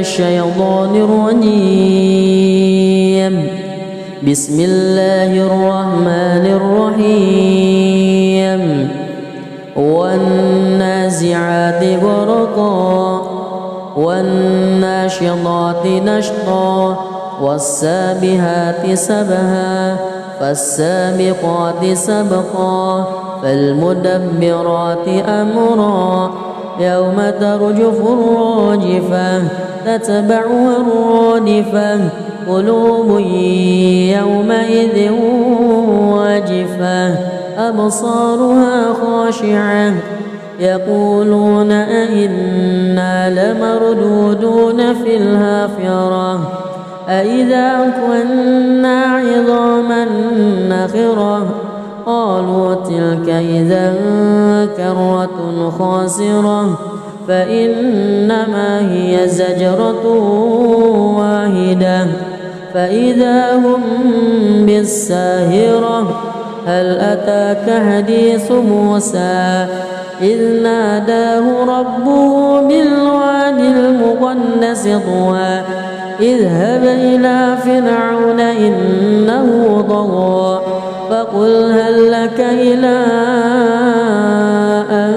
الشيطان الرجيم. بسم الله الرحمن الرحيم. والنازعات غرقا والناشطات نشطا والسابحات سبها فالسابقات سبقا فالمدبرات أمرا يوم ترجف الراجفة تتبعها الرادفة قلوب يومئذ واجفة أبصارها خاشعة يقولون أئنا لمردودون في الحافرة أئذا كنا عظاما نخرة قالوا تلك إذا كرة خاسرة فإنما هي زجرة واحدة فإذا هم بالساهرة هل أتاك حديث موسى إذ ناداه ربه بالواد المقدس طوى اذهب إلى فرعون إنه طغى فقل هل لك إلى أن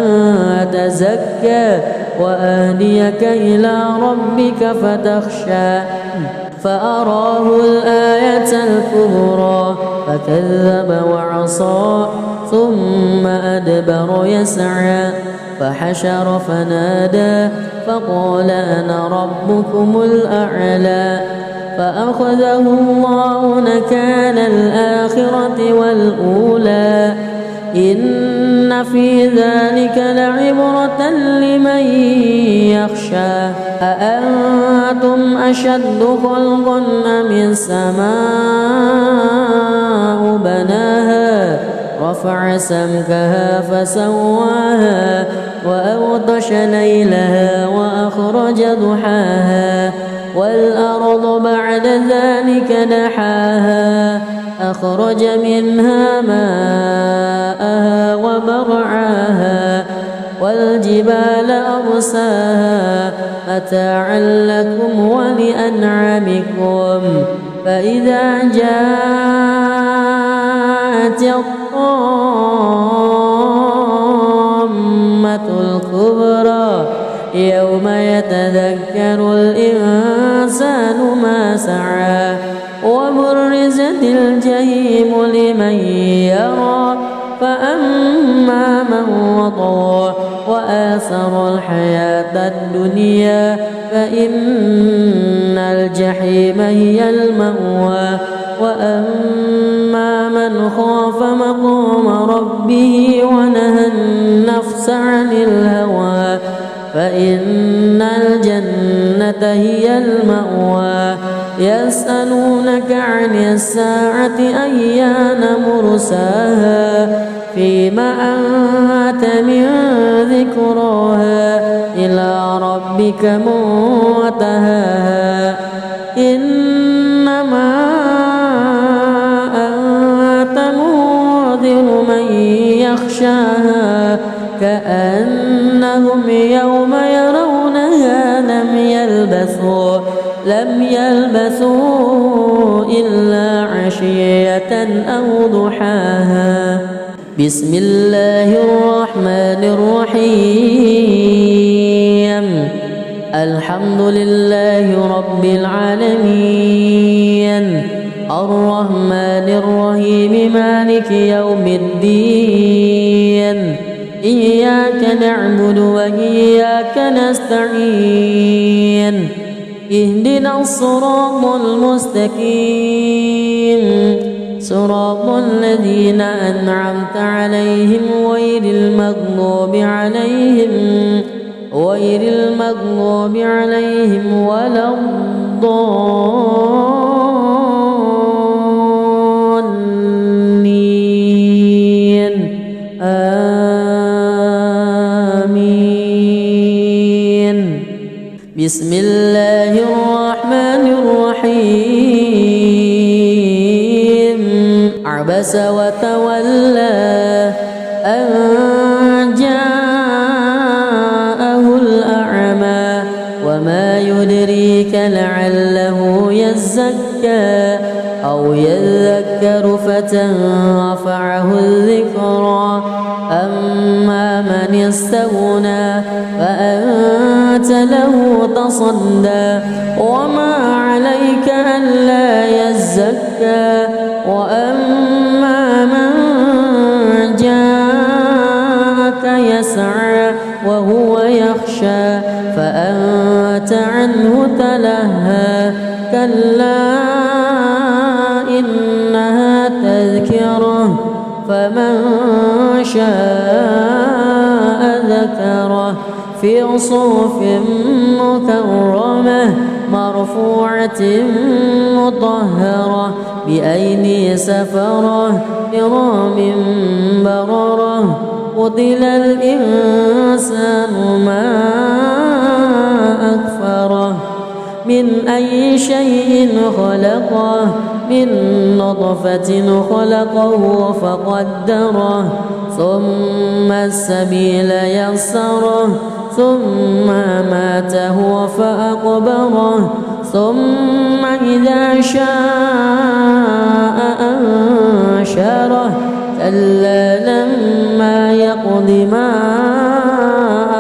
تزكى وأهديك إلى ربك فتخشى فأراه الآية الكبرى فكذب وعصى ثم أدبر يسعى فحشر فنادى فقال أنا ربكم الأعلى فأخذه الله نكال الآخرة والأولى إن في ذلك لعبرة لمن يخشى أأنتم أشد خلقا أم السماء بناها رفع سمكها فسواها وأغطش ليلها وأخرج ضحاها والأرض بعد ذلك دحاها أخرج منها ماءها ومرعاها والجبال أرساها متاعا لكم ولأنعامكم فإذا جاءت الطامة الكبرى يوم يتذكر الإنسان ما سعى وبرزت الجحيم لمن يرى فأما من وطغى وآثر الحياة الدنيا فإن الجحيم هي المأوى وأما من خاف مقام ربه ونهى النفس عن الهوى فإن الجنة هي المأوى يسألونك عن الساعة أيان مرساها فيما أنت من ذكراها إلى ربك منتهاها إنما أنت منذر من يخشاها كأنهم يوم يرونها لم يلبثوا إلا عشية أو ضحاها. بسم الله الرحمن الرحيم. الحمد لله رب العالمين الرحمن الرحيم مالك يوم الدين إياك نعبد وإياك نستعين اهدنا الصراط المستقيم صراط الذين أنعمت عليهم غير المغضوب عليهم ولا الضالين آمين. بسم الله الرحمن الرحيم. عبس وتولى أن جاءه الأعمى وما يدريك لعله يزكى أو يذكر فتنفعه الذكرى أما من استغنى فأنت له تصدى وما عليك ألا يزكى وأما من جاءك يسعى وهو يخشى فأنت عنه تلهى كلا إنها تذكرة فمن شاء ذكره في صحف مكرمة مرفوعة مطهرة بأيدي سفرة كرام بررة قتل الإنسان ما أكفره من أي شيء خلقه من نطفة خلقه فقدره ثم السبيل يسره ثم أماته فأقبره ثم إذا شاء أنشره كلا لما يقض ما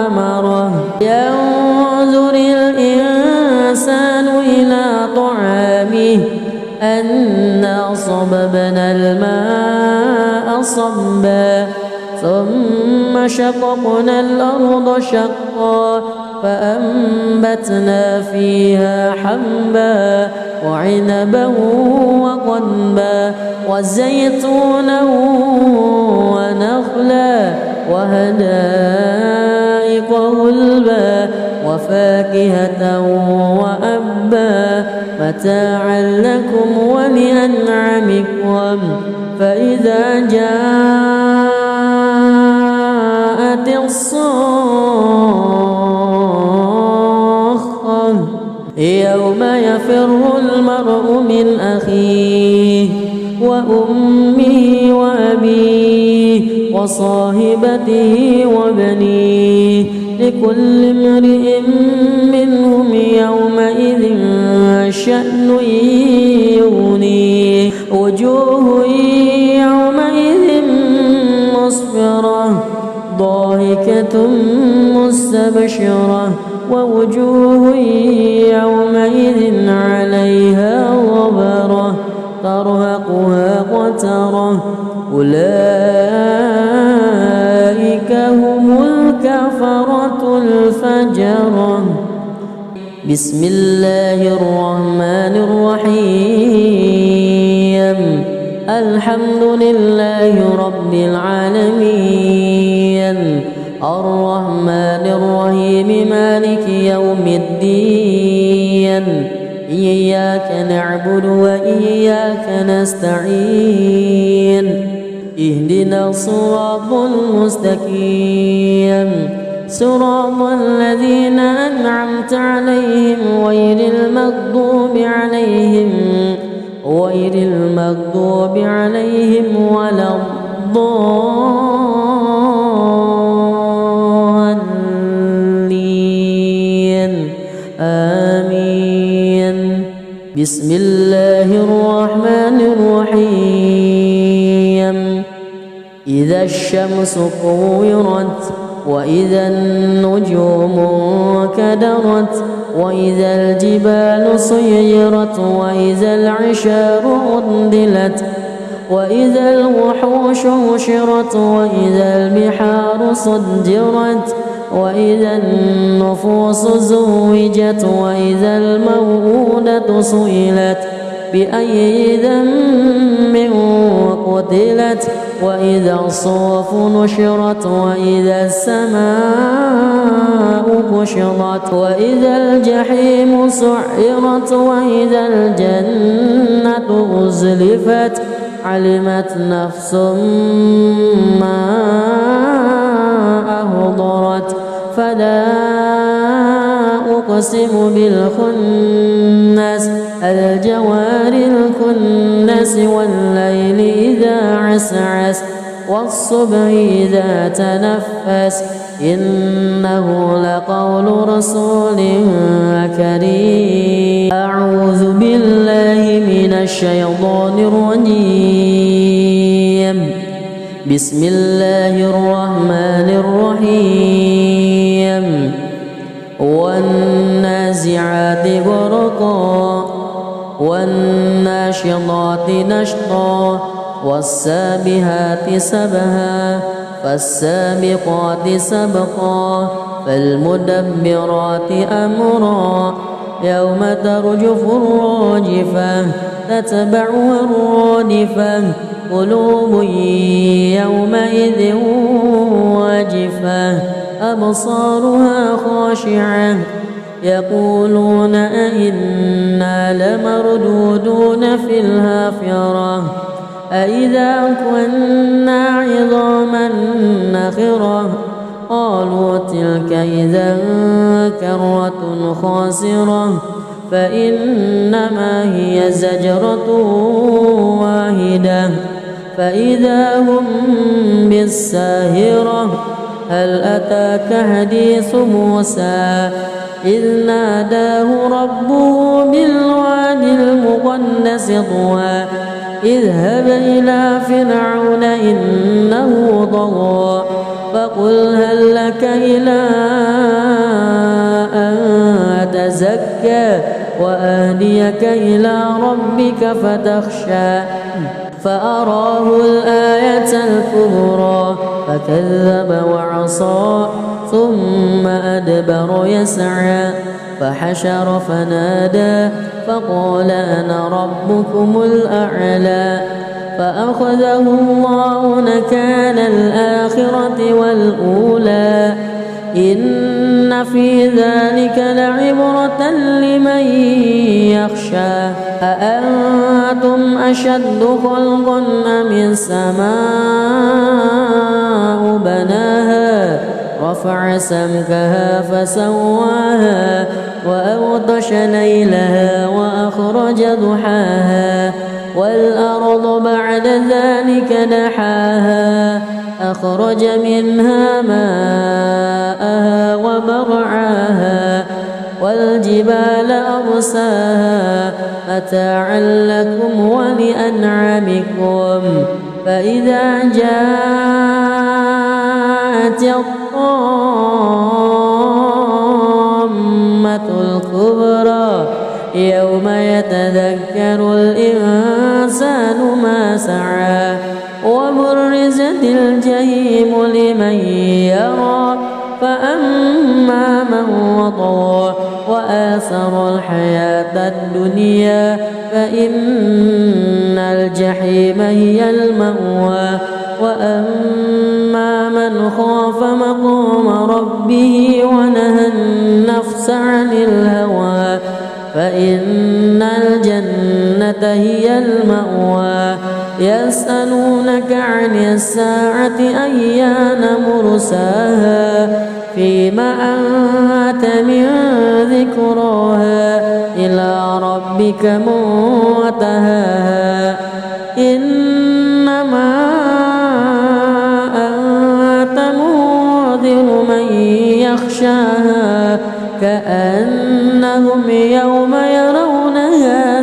أمره ينظر الإنسان إلى طعامه أنا صببنا الماء صبا ثم شققنا الأرض شقا فأنبتنا فيها حبا وعنبا وقضبا وزيتونا ونخلا وحدائق غلبا وفاكهة وأبا متاعا لكم ولأنعامكم فإذا جاءت الصاخة يوم يفر المرء من أخيه وأمه وأبيه وصاحبته وبنيه لكل امرئ منهم يومئذ شأن يغنيه وجوه يومئذ مسفرة ضاحكة مستبشرة ووجوه يومئذ عليها غبرة ترهقها قترة أولئك هم الكفرة الفجرة بسم الله الرحمن الرحيم الحمد لله رب العالمين الرحمن الرحيم مالك يوم الدين إياك نعبد وإياك نستعين اهدنا الصراط المستقيم صراط الذين أنعمت عليهم غير المغضوب عليهم ولا الضالين آمين بسم الله الرحمن الرحيم إذا الشمس كورت وإذا النجوم انكدرت وإذا الجبال سيرت وإذا العشار عطلت وإذا الوحوش حشرت وإذا البحار سجرت وإذا النفوس زوجت وإذا الموءودة سئلت بأي ذنب قتلت وإذا الصحف نشرت وإذا السماء كشطت وإذا الجحيم سعرت وإذا الجنة أزلفت علمت نفس ما أهضرت فلا أقسم بالخنس الجوار الكنس والليل إذا عسعس والصبح إذا تنفس إنه لقول رسول كريم. أعوذ بالله من الشيطان الرجيم. بسم الله الرحمن الرحيم. والنازعات غرقا والناشطات نشطا والسابحات سبها فالسابقات سبقا فالمدبرات أمرا يوم ترجف الراجفة تتبعها الرادفة قلوب يومئذ واجفة أبصارها خاشعة يقولون أئنا لمردودون في الحافرة أئذا كنا عظاما نخرة قالوا تلك إذا كرة خاسرة فإنما هي زجرة واحدة فإذا هم بالساهرة. هل أتاك حديث موسى إذ ناداه ربه بالواد المقدس طوى اذهب إلى فرعون إنه طغى فقل هل لك إلى أن تزكى وأهديك إلى ربك فتخشى فأراه الآية الكبرى فكذب وعصى ثم أدبر يسعى فحشر فنادى فقال أنا ربكم الأعلى فأخذه الله نكال الآخرة والأولى إن في ذلك لعبرة لمن يخشى. أأنتم أشد خلقا أم السماء بناها رفع سمكها فسواها وأغطش ليلها وأخرج ضحاها والأرض بعد ذلك دحاها أخرج منها ماءها ومرعاها والجبال أرساها متاعا لكم ولأنعامكم فإذا جاءت الطامة الكبرى يوم يتذكر الإنسان ما سعى وبرزت الجحيم لمن يرى فأما من وطغى وآثر الحياة الدنيا فإن الجحيم هي المأوى وأما من خاف مقام ربه ونهى النفس عن الهوى فإن الجنة هي المأوى. يسألونك عن الساعة أيان مرساها فيما أنت من ذكراها إلى ربك منتهاها إنما أنت منذر من يخشاها كأنهم يوم يرونها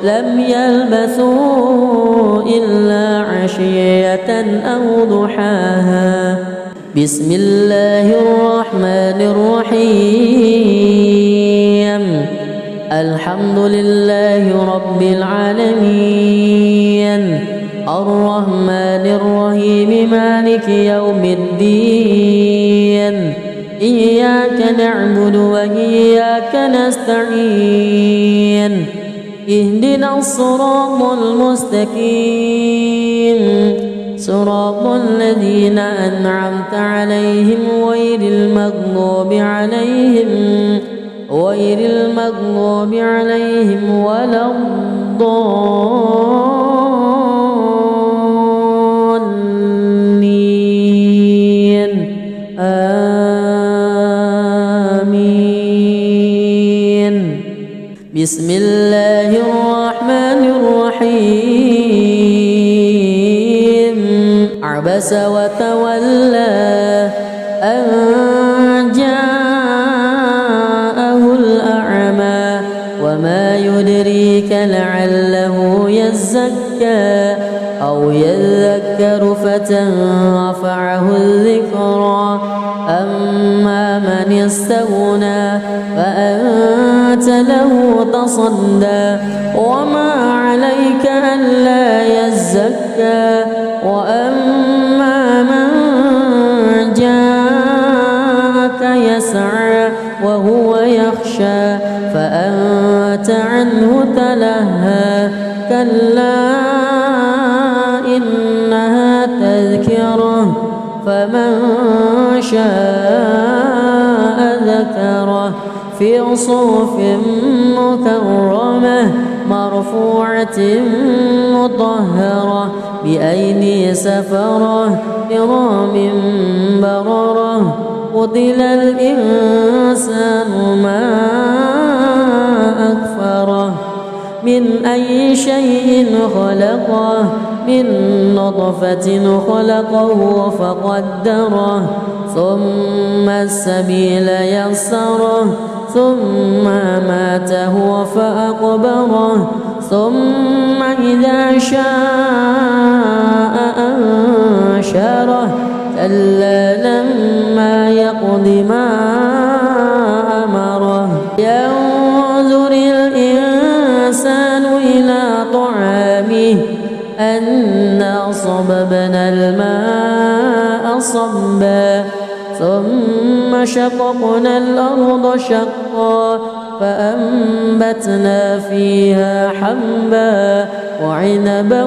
لم يلبثوا إلا عشية أو ضحاها. بسم الله الرحمن الرحيم. الحمد لله رب العالمين الرحمن الرحيم مالك يوم الدين إياك نعبد وإياك نستعين اهدنا الصراط المستقيم صراط الذين أنعمت عليهم غير المغضوب عليهم ولا الضالين آمين. بسم الله الرحمن الرحيم. عبس وتولى أن جاءه الأعمى وما يدريك لعله يزكى أو يذكر فتنفعه الذكرى أما من استغنى فأنت له تصدى وما عليك ألا يزكى وأما من جاءك يسعى وهو يخشى فأنت عنه تلهى كلا إنها تذكرة فمن شاء ذكره في صحف مكرمة مرفوعة مطهرة بأيدي سفرة كرام بررة قتل الإنسان ما أكفره من أي شيء خلقه من نطفة خلقه فقدره ثم السبيل يسره ثم أماته فأقبره ثم إذا شاء أنشره كلا لما يقض ما أمره ينظر الإنسان إلى طعامه أنا صببنا الماء صبا ثم شققنا الأرض شقا فأنبتنا فيها حبا وعنبا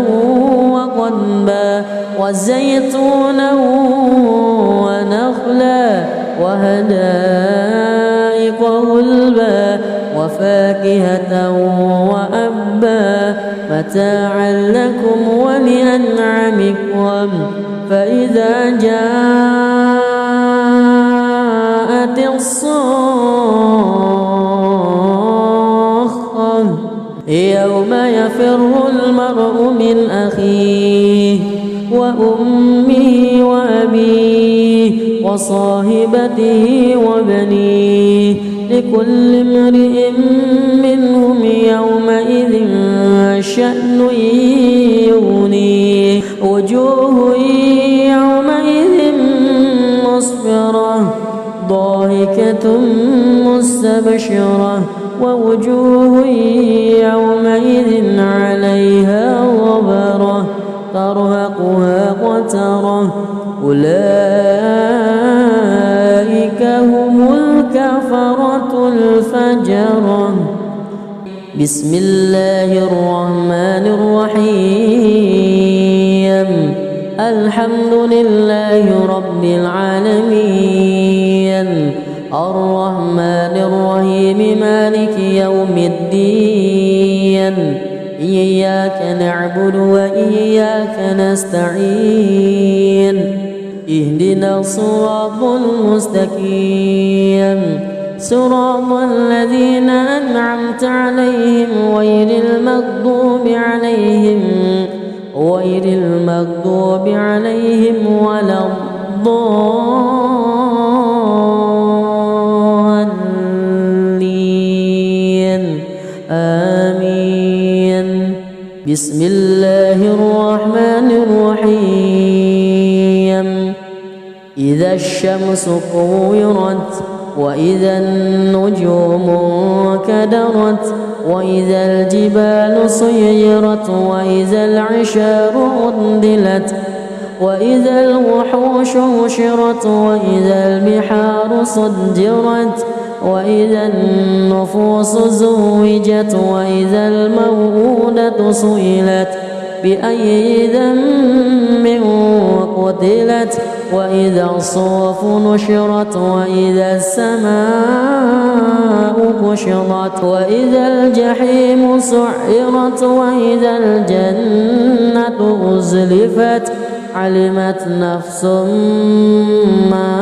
وقضبا وزيتونا ونخلا وحدائق غلبا وفاكهة وأبا متاعا لكم ولأنعامكم فإذا جاءت الصاخة يوم يفر المرء من أخيه وأمه وأبيه وصاحبته وبنيه لكل امرئ منهم يومئذ شأن يغنيه وجوه يومئذ مسفرة ضاحكة مستبشرة ووجوه يومئذ عليها غبرة ترهقها قترة أولئك هم الكفرة الفجرة بسم الله الرحمن الرحيم الحمد لله رب العالمين الرحمن الرحيم مالك يوم الدين إياك نعبد وإياك نستعين اهدنا الصراط المستقيم صراط الذين أنعمت عليهم غير المغضوب عليهم ولا الضالين آمين بسم الله الرحمن الرحيم إذا الشمس كورت وإذا النجوم انكدرت وإذا الجبال سيرت وإذا العشار عطلت وإذا الوحوش حشرت وإذا البحار سجرت وإذا النفوس زوجت وإذا الموءودة سئلت بأي ذنب قتلت وإذا الصحف نشرت وإذا السماء كشطت وإذا الجحيم سعرت وإذا الجنة أزلفت علمت نفس ما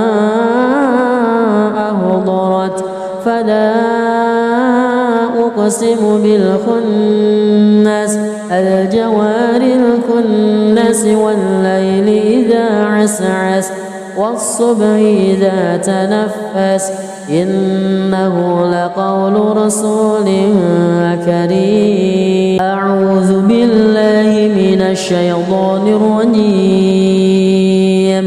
أهضرت فلا أقسم بالخنس الجوار الكنس والليل إذا عسعس والصبح إذا تنفس إنه لقول رسول كريم. أعوذ بالله من الشيطان الرجيم.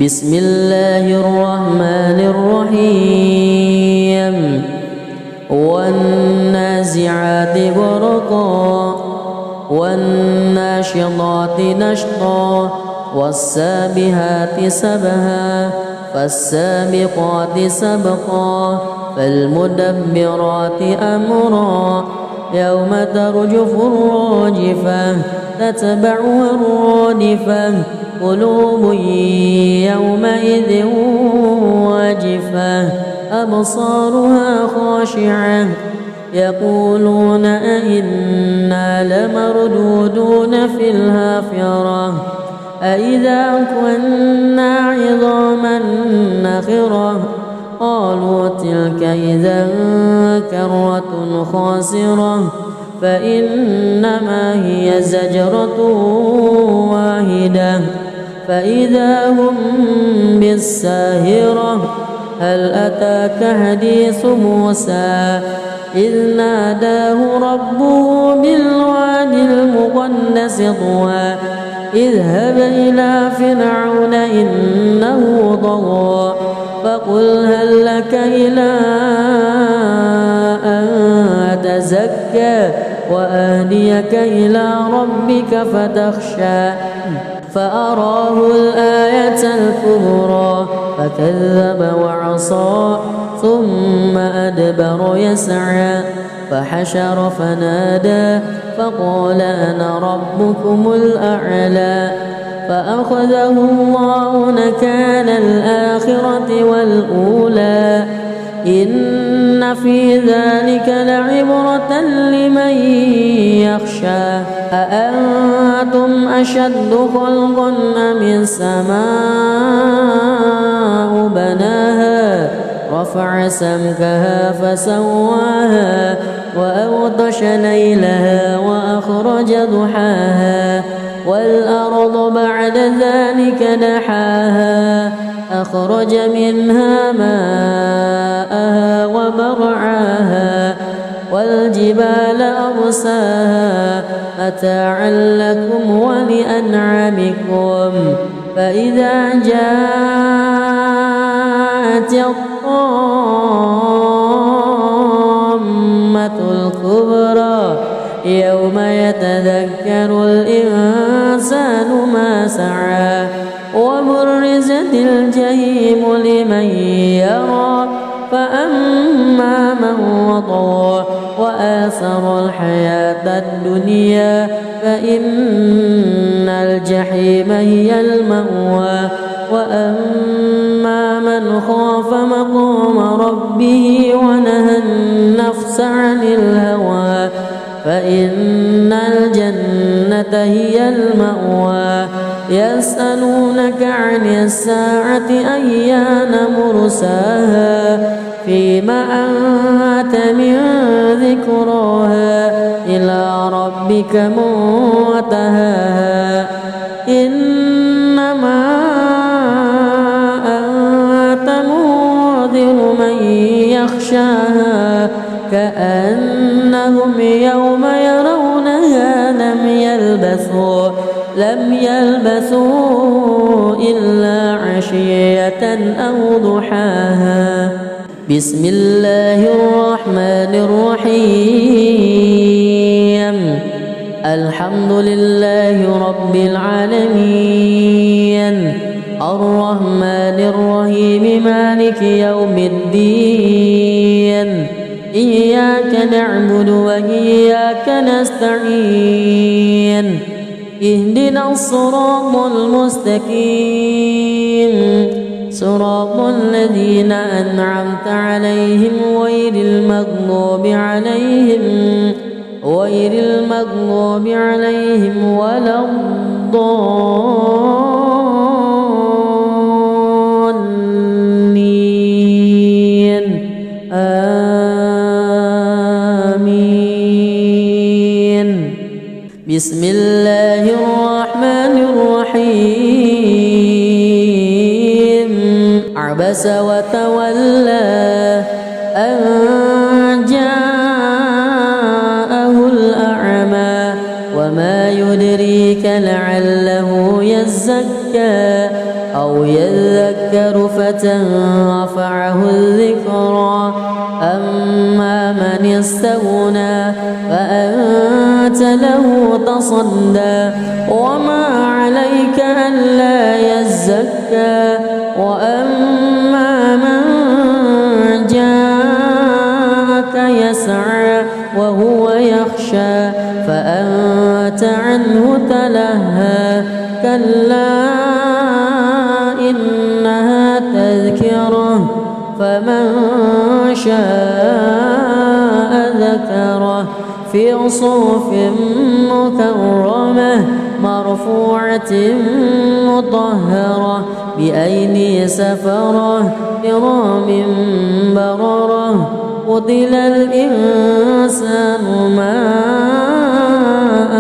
بسم الله الرحمن الرحيم. والنازعات غرقا والناشطات نشطا والسابحات سبها فالسابقات سبقا فالمدبرات أمرا يوم ترجف الراجفة تتبعها الرادفة قلوب يومئذ واجفة أبصارها خاشعة يقولون أئنا لمردودون في الحافرة أئذا كنا عظاما نخرة قالوا تلك إذا كرة خاسرة فإنما هي زجرة واحدة فإذا هم بالساهرة. هل أتاك حديث موسى إذ ناداه ربه بالواد المقدس طوى اذهب إلى فرعون إنه طغى فقل هل لك إلى أن تزكى وأهديك إلى ربك فتخشى فأراه الآية الكبرى فكذب وعصى ثم أدبر يسعى فحشر فنادى فقال أنا ربكم الأعلى فأخذه الله نكال الآخرة والأولى إن في ذلك لعبرة لمن يخشى. أأنتم أشد خلقا أم السماء بناها رفع سمكها فسواها وأغطش ليلها وأخرج ضحاها والأرض بعد ذلك دحاها أخرج منها ماءها ومرعاها والجبال أرساها متاعا لكم ولأنعامكم فإذا جاءت الطامة الكبرى يوم يتذكر الإنسان ما سعى وبرزت الجحيم لمن يرى فأما من وطغى وآثر الحياة الدنيا فإن الجحيم هي المأوى وأما من خاف مقام ربه ونهى النفس عن الهوى فإن الجنة هي المأوى. يسألونك عن الساعة أيان مرساها فيما أنت من ذكراها إلى ربك منتهاها إنما أنت منذر من يخشاها كأنهم يوم يرونها لم يلبثوا إلا عشية أو ضحاها. بسم الله الرحمن الرحيم. الحمد لله رب العالمين الرحمن الرحيم مالك يوم الدين إياك نعبد وإياك نستعين اهدنا الصراط المستقيم صراط الذين أنعمت عليهم غير المغضوب عليهم ولا الضالين آمين. بسم الله الرحمن الرحيم عبس وتولى أن جاءه الأعمى وما يدريك لعله يزكى أو يذكر فتنفعه الذكرى أما من استغنى فأنت له تصدى وما عليك ألا يزكى وأما من جاءك يسعى وهو يخشى فأنت عنه تلهى كلا إنها تذكرة فمن شاء ذكره في صحف مكرمة مرفوعة مطهرة بأيدي سفرة كرام بررة قتل الإنسان ما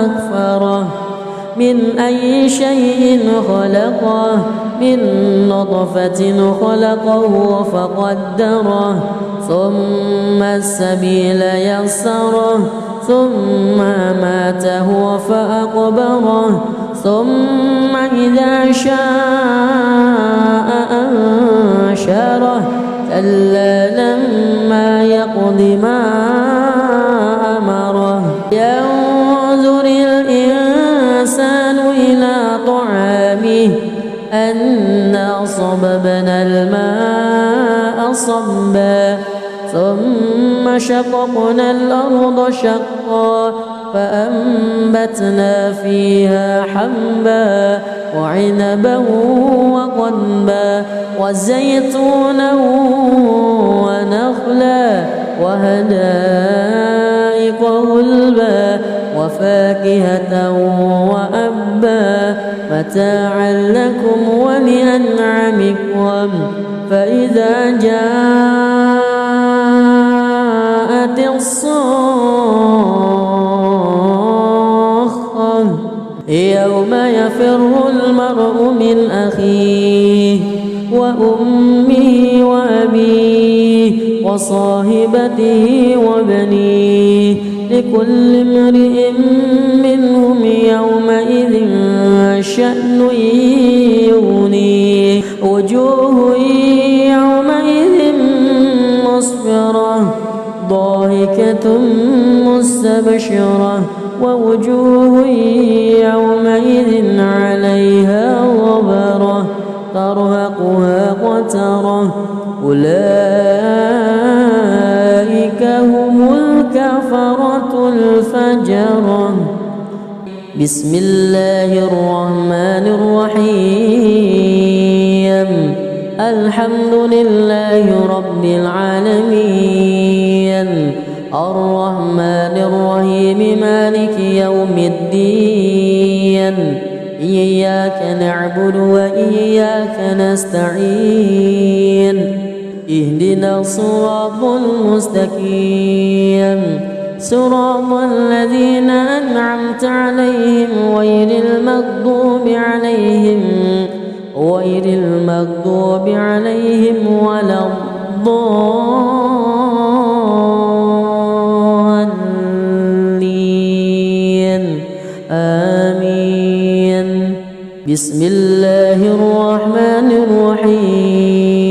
أكفره من أي شيء خلقه من نطفة خلقه فقدره ثم السبيل يسره ثم أماته فأقبره ثم إذا شاء أنشره كلا لما يقض ما أمره ينظر الإنسان إلى طعامه أنا صببنا الماء صبا ثم شققنا الأرض شقا فأنبتنا فيها حبا وعنبا وقضبا وزيتونا ونخلا وحدائق غلبا وفاكهة وأبا متاعا لكم ولأنعامكم فإذا جاءت الصاخة يوم يفر المرء من أخيه وأمه وأبيه وصاحبته وبنيه لكل امرئ منهم يومئذ شأن يغنيه وجوه يومئذ مسفرة ضاحكة مستبشرة ووجوه يومئذ عليها غبرة ترهقها قترة أولئك هم الكفرة الفجرة بسم الله الرحمن الرحيم الحمد لله رب العالمين الرحمن الرحيم مالك يوم الدين إياك نعبد وإياك نستعين اهدنا الصراط المستقيم صراط الذين أنعمت عليهم غير المغضوب عليهم ولا الضالين آمين بسم الله الرحمن الرحيم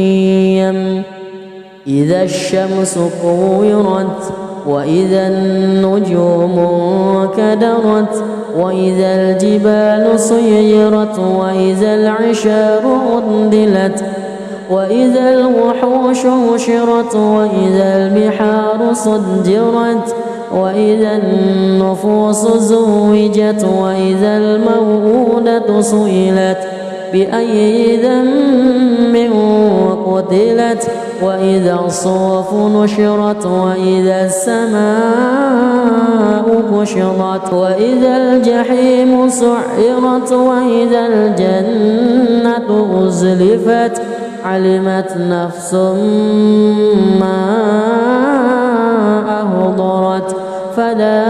إذا الشمس كورت وإذا النجوم كدرت وإذا الجبال سيرت وإذا العشار عطلت وإذا الوحوش حشرت وإذا البحار سجرت وإذا النفوس زوجت وإذا الموءودة سئلت بأي ذنب قتلت وإذا الصحف نشرت وإذا السماء كشطت وإذا الجحيم سعرت وإذا الجنة أزلفت علمت نفس ما أهضرت فلا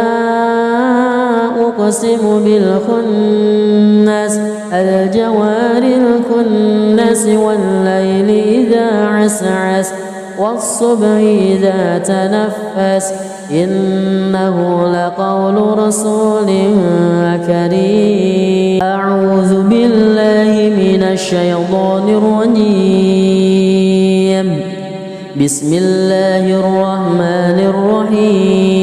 أقسم بالخنس الجوار الكنس والليل إذا عسعس والصبح إذا تنفس إنه لقول رسول كريم. أعوذ بالله من الشيطان الرجيم. بسم الله الرحمن الرحيم.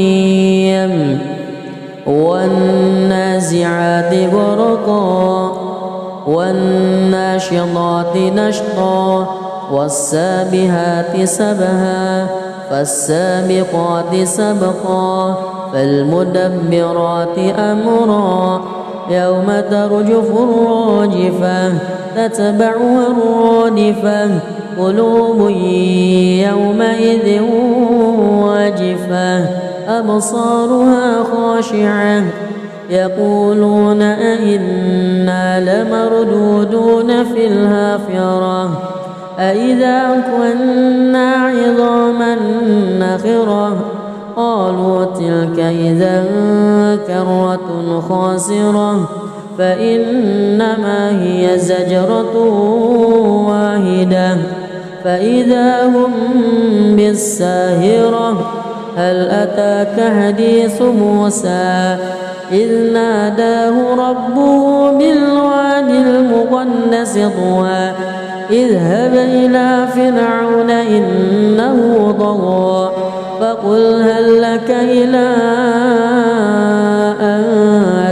والنازعات غرقا والناشطات نشطا والسابحات سبها فالسابقات سبقا فالمدبرات أمرا يوم ترجف الراجفة تتبعها الرادفة قلوب يومئذ واجفة أبصارها خاشعة يقولون أئنا لمردودون في الحافرة أئذا كنا عظاما نخرة قالوا تلك إذا كرة خاسرة فإنما هي زجرة واحدة فإذا هم بالساهرة. هل أتاك حديث موسى إذ ناداه ربه بالواد المقدس طوى اذهب إلى فرعون إنه طغى فقل هل لك إلى أن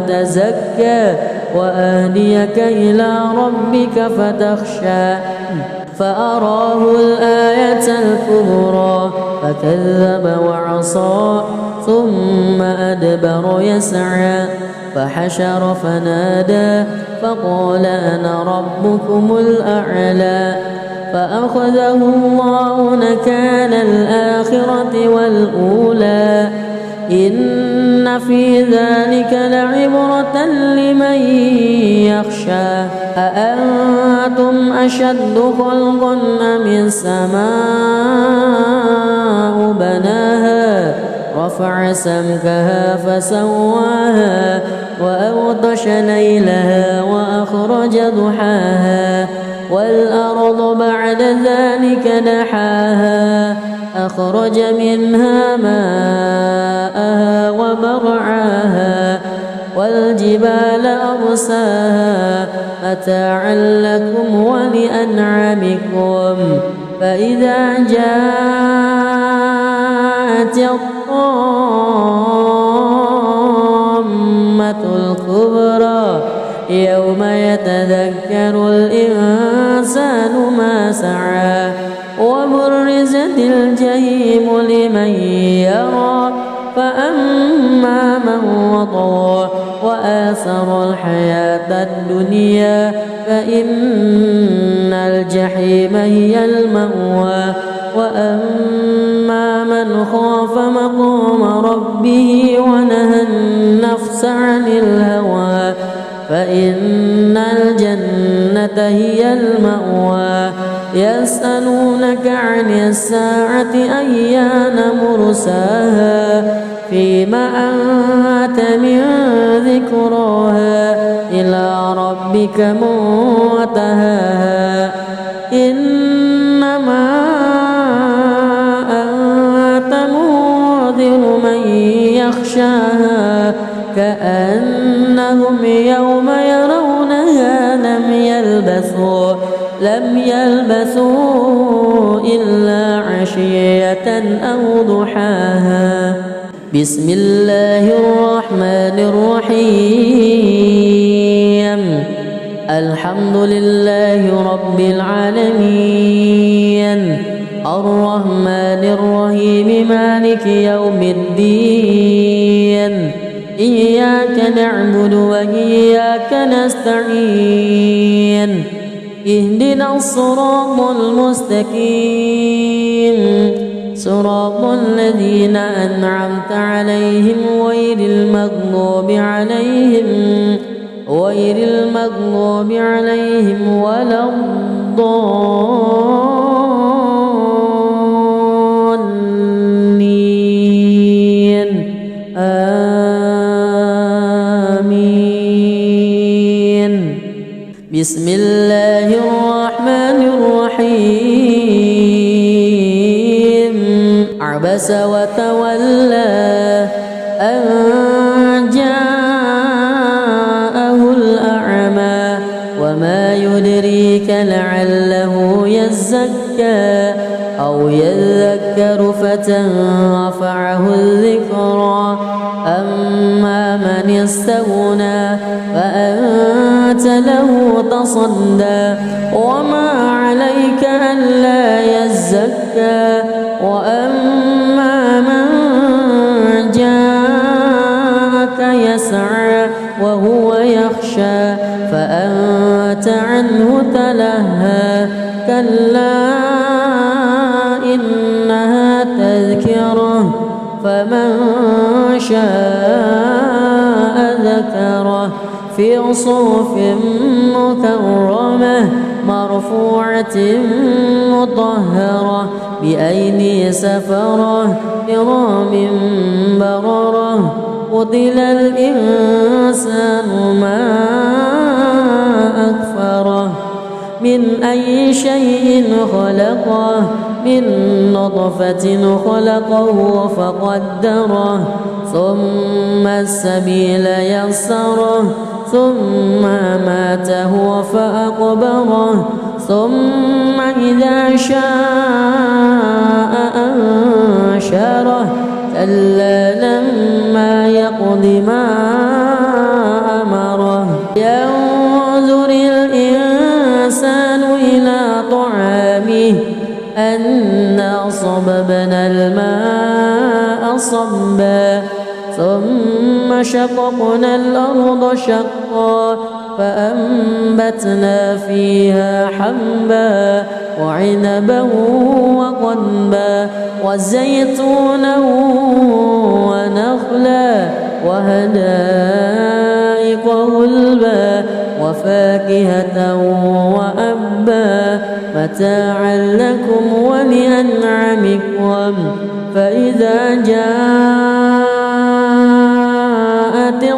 تزكى وأهديك إلى ربك فتخشى فأراه الآية الكبرى فكذب وعصى ثم أدبر يسعى فحشر فنادى فقال أنا ربكم الأعلى فأخذه الله نكال الآخرة والأولى إن في ذلك لعبرة لمن يخشى. أأنتم أشد خلقا أم السماء بناها رفع سمكها فسواها وأغطش ليلها وأخرج ضحاها والأرض بعد ذلك دحاها أخرج منها ماءها ومرعاها والجبال أرساها متاعا لكم ولأنعامكم فإذا جاءت الطامة الكبرى يوم يتذكر الإنسان ما سعى وبرزت الجحيم لمن يرى فأما من وطغى وآثر الحياة الدنيا فإن الجحيم هي المأوى وأما من خاف مقام ربه ونهى النفس عن الهوى فإن الجنة هي المأوى. يسألونك عن الساعة أيان مرساها فيما أنت من ذكراها إلى ربك منتهاها إنما أنت منذر من يخشاها كأنهم يوم يرونها لم يلبثوا إلا عشية أو ضحاها. بسم الله الرحمن الرحيم. الحمد لله رب العالمين الرحمن الرحيم مالك يوم الدين إياك نعبد وإياك نستعين اهدنا الصراط المستقيم صراط الذين أنعمت عليهم غير المغضوب عليهم ولا الضالين آمين. بسم الله الرحمن الرحيم عبس وتولى أن جاءه الأعمى وما يدريك لعله يزكى أو يذكر فتنفعه الذكرى أما من استغنى فأنت له تصدى وما عليك ألا يزكى وأما من جاءك يسعى وهو يخشى فأنت عنه تلهى كلا إنها تذكرة فمن شاء ذكره في صحف مكرمة مرفوعة مطهرة بأيدي سفرة كرام بررة قتل الإنسان ما أكفره من أي شيء خلقه من نطفة خلقه فقدره ثم السبيل يسره ثم أماته فأقبره ثم إذا شاء أنشره كلا لما يقض ما أمره ينظر الإنسان إلى طعامه أنا صببنا الماء صبا ثم شققنا الأرض شقا فأنبتنا فيها حبا وعنبا وقضبا وزيتونا ونخلا وحدائق غلبا وفاكهة وأبا متاعا لكم ولأنعامكم فإذا جاءت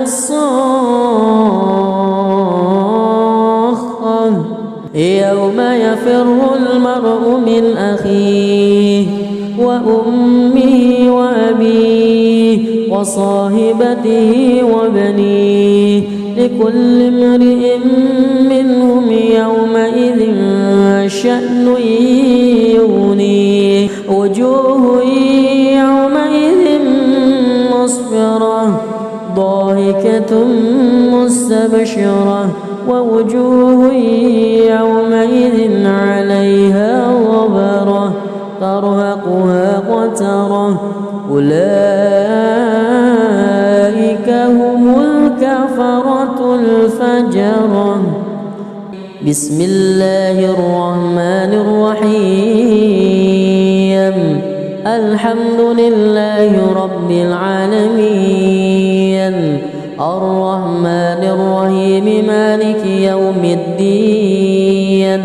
الصاخة يوم يفر المرء من أخيه وأمه وأبيه وصاحبته وبنيه لكل امرئ منهم يومئذ شأن يغنيه وجوه يومئذ مسفرة ضاحكة مستبشرة ووجوه يومئذ عليها غبرة ترهقها قترة أولئك هم الكفرة الفجرة بسم الله الرحمن الرحيم الحمد لله رب العالمين الرحمن الرحيم مالك يوم الدين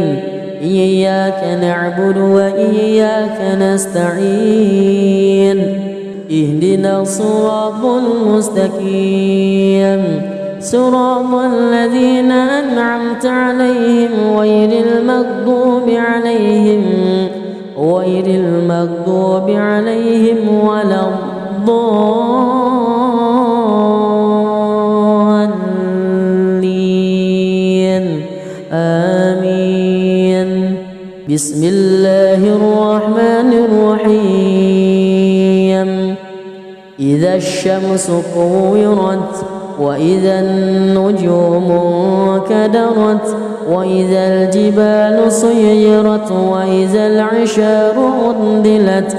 إياك نعبد وإياك نستعين اهدنا الصراط المستقيم صراط الذين أنعمت عليهم غير المغضوب عليهم ولا الضالين آمين بسم الله الرحمن الرحيم إذا الشمس كورت وإذا النجوم كدرت وإذا الجبال سيرت وإذا العشار عطلت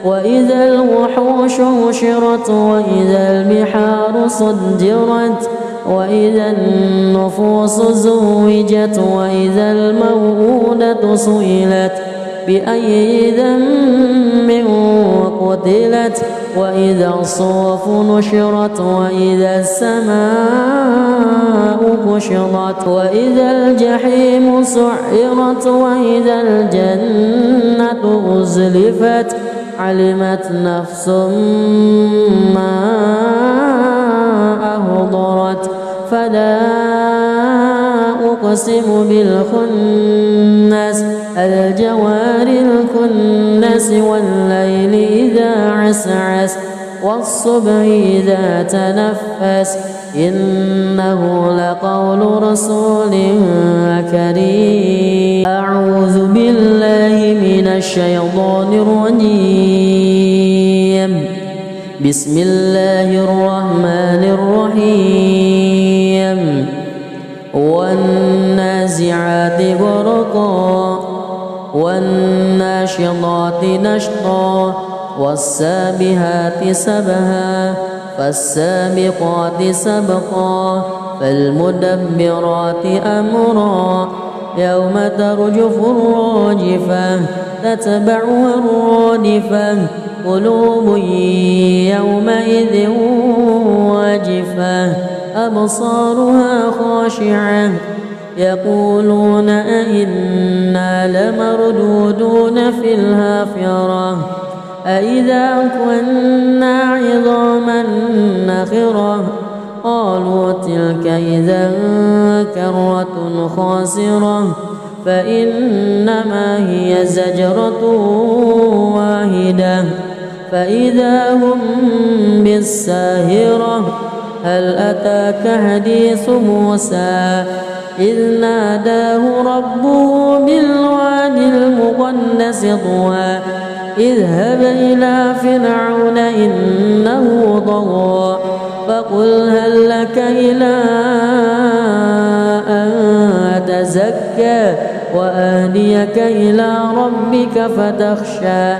وإذا الوحوش حشرت وإذا البحار سجرت وإذا النفوس زوجت وإذا الموءودة سئلت بأي ذنب قتلت وإذا الصحف نشرت وإذا السماء كشطت وإذا الجحيم سعرت وإذا الجنة أزلفت علمت نفس ما أهضرت فلا أقسم بالخنس الجوار الكنس والليل إذا عسعس والصبح إذا تنفس إنه لقول رسول كريم. أعوذ بالله من الشيطان الرجيم. بسم الله الرحمن الرحيم. والنازعات غرقا والناشطات نشطا والسابحات سبها فالسابقات سبقا فالمدبرات أمرا يوم ترجف الراجفة تتبعها الرادفة قلوب يومئذ واجفة أبصارها خاشعة يقولون أئنا لمردودون في الحافرة أئذا كنا عظاما نخرة قالوا تلك إذا كرة خاسرة فإنما هي زجرة واحدة فإذا هم بالساهرة. هل أتاك حديث موسى إذ ناداه ربه بالواد المقدس طوى اذهب إلى فرعون إنه طغى فقل هل لك إلى أن تزكى وأهديك إلى ربك فتخشى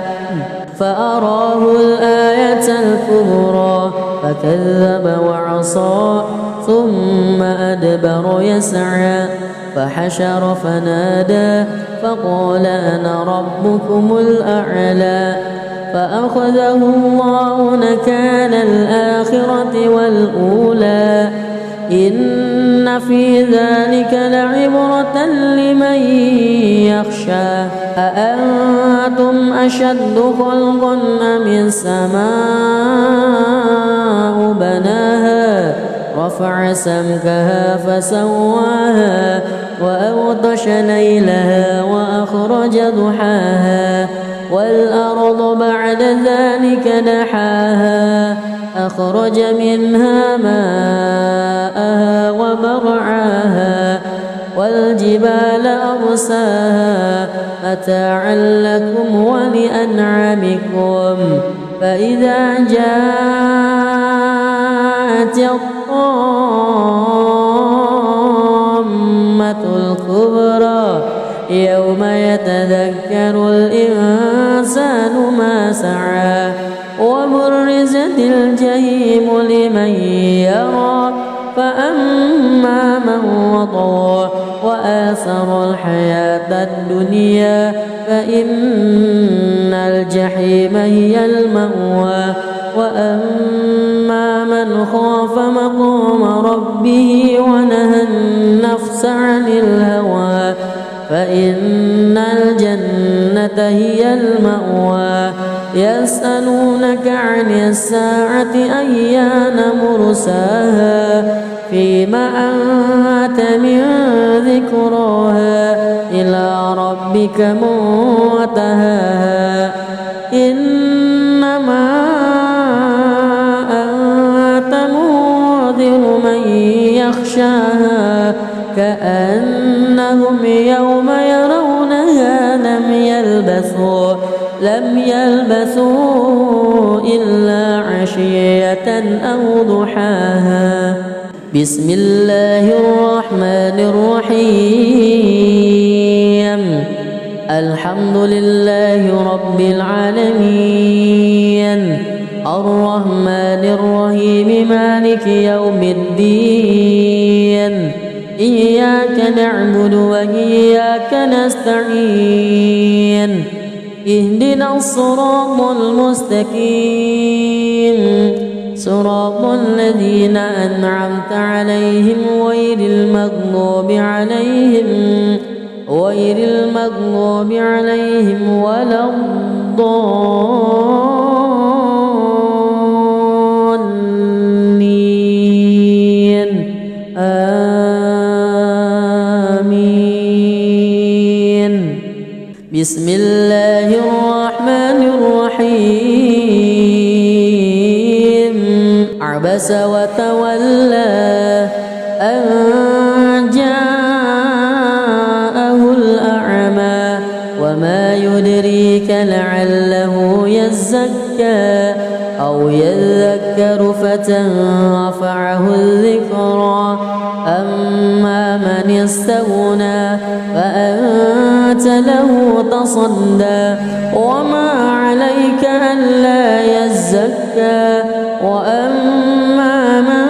فأراه الآية الكبرى فكذب وعصى ثم أدبر يسعى فحشر فنادى فقال أنا ربكم الأعلى فأخذه الله نكال الآخرة والأولى إن في ذلك لعبرة لمن يخشى. أأنتم أشد خلقا أم السماء بناها رفع سمكها فسواها وأغطش ليلها وأخرج ضحاها والأرض بعد ذلك دحاها أخرج منها ماءها ومرعاها والجبال أرساها متاعا لكم ولأنعامكم فإذا جاءت الطامة الكبرى يوم يتذكر الإنسان ما سعى وبرزت الجحيم لمن يرى فأما من وطغى وآثر الحياة الدنيا فإن الجحيم هي المأوى وأما من خاف مقام ربه ونهى النفس عن الهوى فإن الجنة هي المأوى. يسألونك عن الساعة أيان مرساها فيما أنت من ذكراها إلى ربك منتهاها إنما أنت منذر من يخشاها كأنهم يوم يرونها لم يلبثوا إلا عشية أو ضحاها. بسم الله الرحمن الرحيم. الحمد لله رب العالمين الرحمن الرحيم مالك يوم الدين إياك نعبد وإياك نستعين اهدنا الصراط المستقيم صراط الذين أنعمت عليهم غير المغضوب عليهم ولا الضالين آمين. بسم الله الرحمن الرحيم عبس وتولى أن جاءه الأعمى وما يدريك لعله يزكى أو يذكر فتنفعه الذكرى أما من استغنى فأنت له تصدى وما عليك ألا يزكى وأما من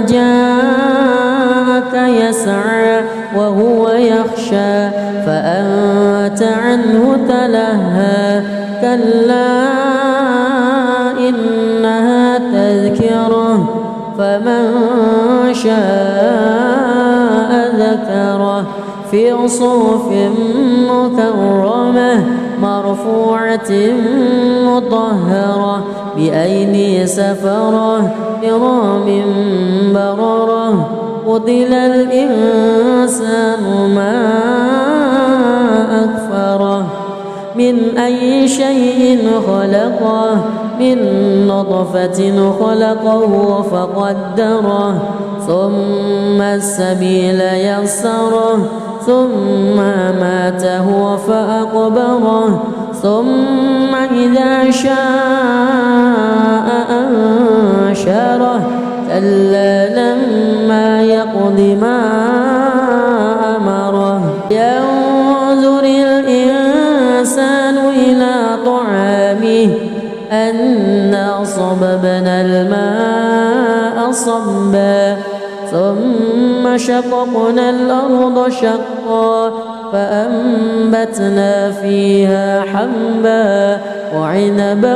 جاءك يسعى وهو يخشى فأنت عنه تلهى كلا إنها تذكرة فمن شاء ذكره في صحف مكرمة مرفوعة مطهرة بأيدي سفرة كرام بررة قتل الإنسان ما أكفره من أي شيء خلقه من نطفة خلقه فقدره ثم السبيل يسره ثم ماته فأقبره ثم إذا شاء أنشره كلا لما يقض ما أمره ينظر الإنسان إلى طعامه أنا صببنا الماء صبا ثم شققنا الأرض شقا فأنبتنا فيها حبا وعنبا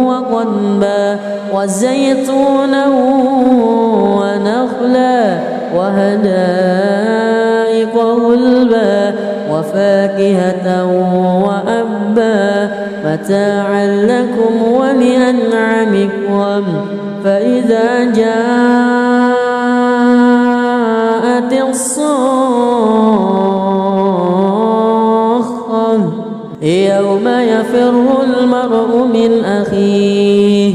وقضبا وزيتونا ونخلا وحدائق غلبا وفاكهة وأبا متاعا لكم ولأنعامكم فإذا جاءت الصاخة يوم يفر المرء من أخيه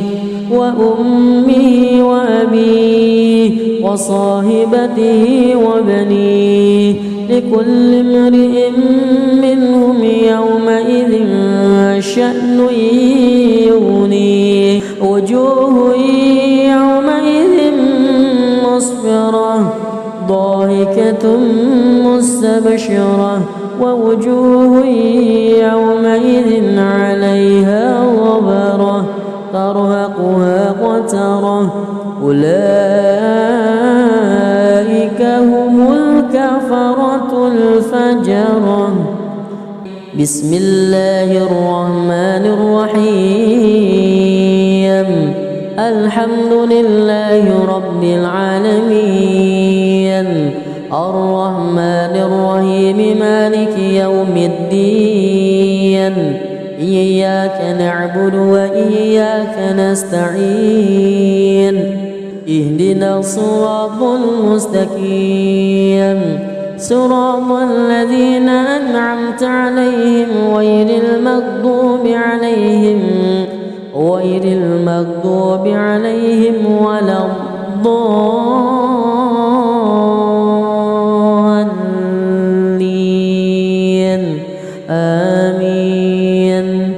وأمه وأبيه وصاحبته وبنيه لكل امرئ منهم يومئذ شأن يغنيه وجوه يومئذ مسفرة ضاحكة مستبشرة ووجوه يومئذ عليها غبرة ترهقها قترة أولئك هم الكفرة الفجرة بسم الله الرحمن الرحيم الحمد لله رب العالمين الرحمن الرحيم مالك يوم الدين إياك نعبد وإياك نستعين اهدنا الصراط المستقيم صراط الذين أنعمت عليهم غير المغضوب عليهم ولا الضالين آمين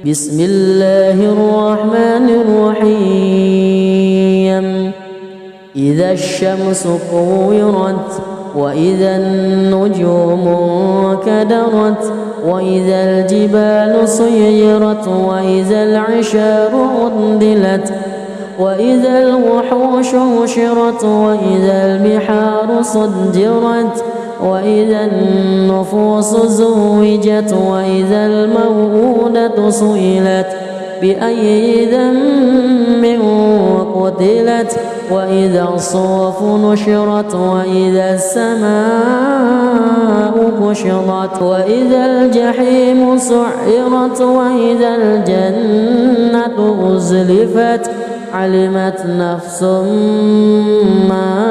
بسم الله الرحمن الرحيم إذا الشمس كورت وإذا النجوم كدرت وإذا الجبال سيرت وإذا العشار عطلت وإذا الوحوش حشرت وإذا البحار سجرت وإذا النفوس زوجت وإذا الموءودة سئلت بأي ذنب قتلت وإذا الصحف نشرت وإذا السماء كشطت وإذا الجحيم سعرت وإذا الجنة أزلفت علمت نفس ما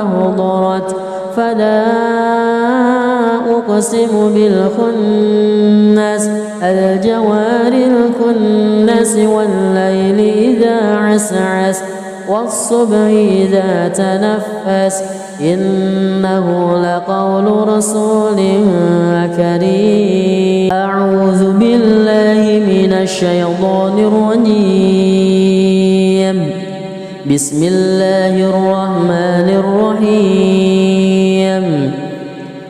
أهضرت فلا أقسم بالخنس الجوار الكنس والليل إذا عسعس والصبح إذا تنفس إنه لقول رسول كريم. أعوذ بالله من الشيطان الرجيم. بسم الله الرحمن الرحيم.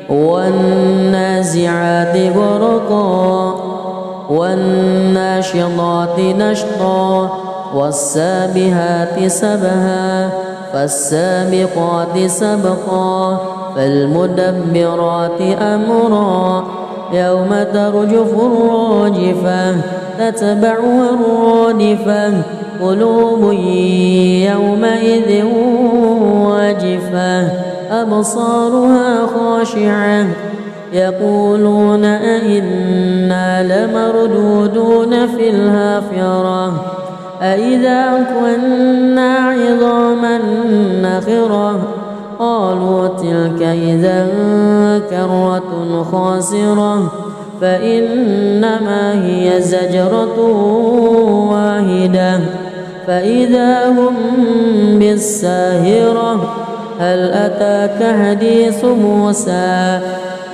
والنازعات غرقا والناشطات نشطا والسابحات سبها فالسابقات سبقا فالمدبرات أمرا يوم ترجف الراجفة تتبعها الرادفة قلوب يومئذ واجفة أبصارها خاشعة يقولون أئنا لمردودون في الحافرة أئذا كنا عظاما نخرة قالوا تلك إذا كرة خاسرة فإنما هي زجرة واحدة فإذا هم بالساهرة. هل أتاك حديث موسى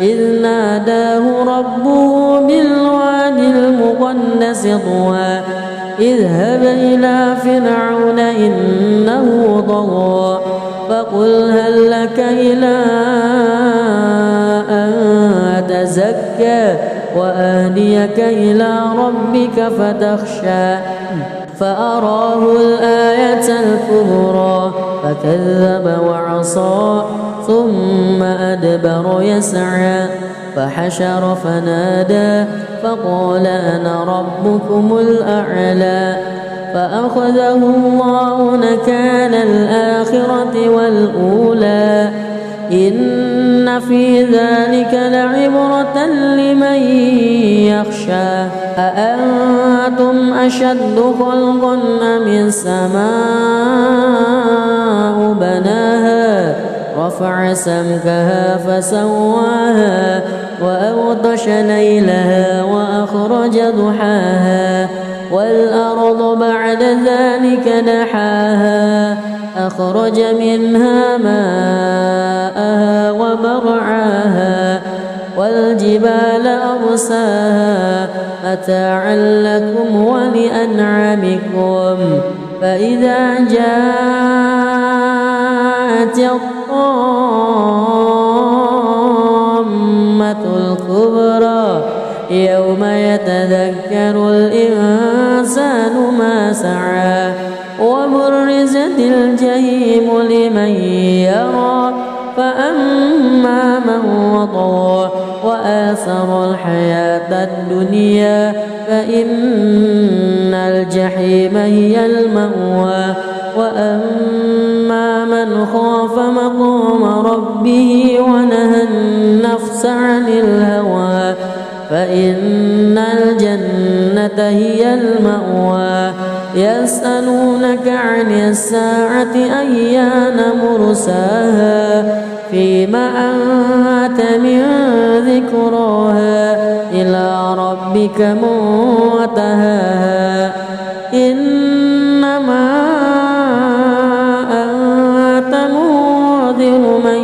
إذ ناداه ربه بالواد المقدس طوى اذهب إلى فرعون إنه طغى فقل هل لك إلى أن تزكى وأهديك إلى ربك فتخشى فأراه الآية الكبرى فكذب وعصى ثم أدبر يسعى فحشر فنادى فقال أنا ربكم الأعلى فأخذه الله نكال الآخرة والأولى إن في ذلك لعبرة لمن يخشى. أأنتم أشد خلقا أم السماء بناها رفع سمكها فسواها وأغطش ليلها وأخرج ضحاها والأرض بعد ذلك دحاها أخرج منها ماءها ومرعاها والجبال أرساها متاعا لكم ولأنعامكم فإذا جاءت الطامة الكبرى يوم يتذكر الإنسان ما سعى وبرزت الجحيم لمن يرى فأما من وطغى وآثر الحياة الدنيا فإن الجحيم هي المأوى وأما من خاف مقام ربه ونهى النفس عن الهوى فإن الجنة هي المأوى. يسألونك عن الساعة أيان مرساها فيما أنت من ذكراها إلى ربك منتهاها إنما أنت منذر من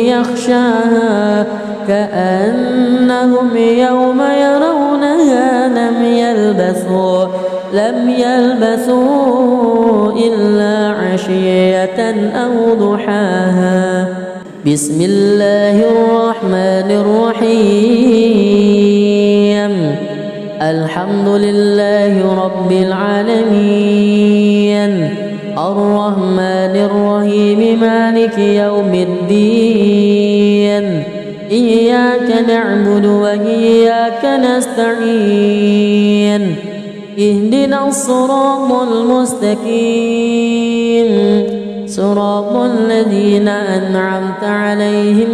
يخشاها كأنهم يوم يرونها لم يلبثوا إلا عشية أو ضحاها. بسم الله الرحمن الرحيم. الحمد لله رب العالمين الرحمن الرحيم مالك يوم الدين إياك نعبد وإياك نستعين اهدنا الصراط المستقيم صراط الذين أنعمت عليهم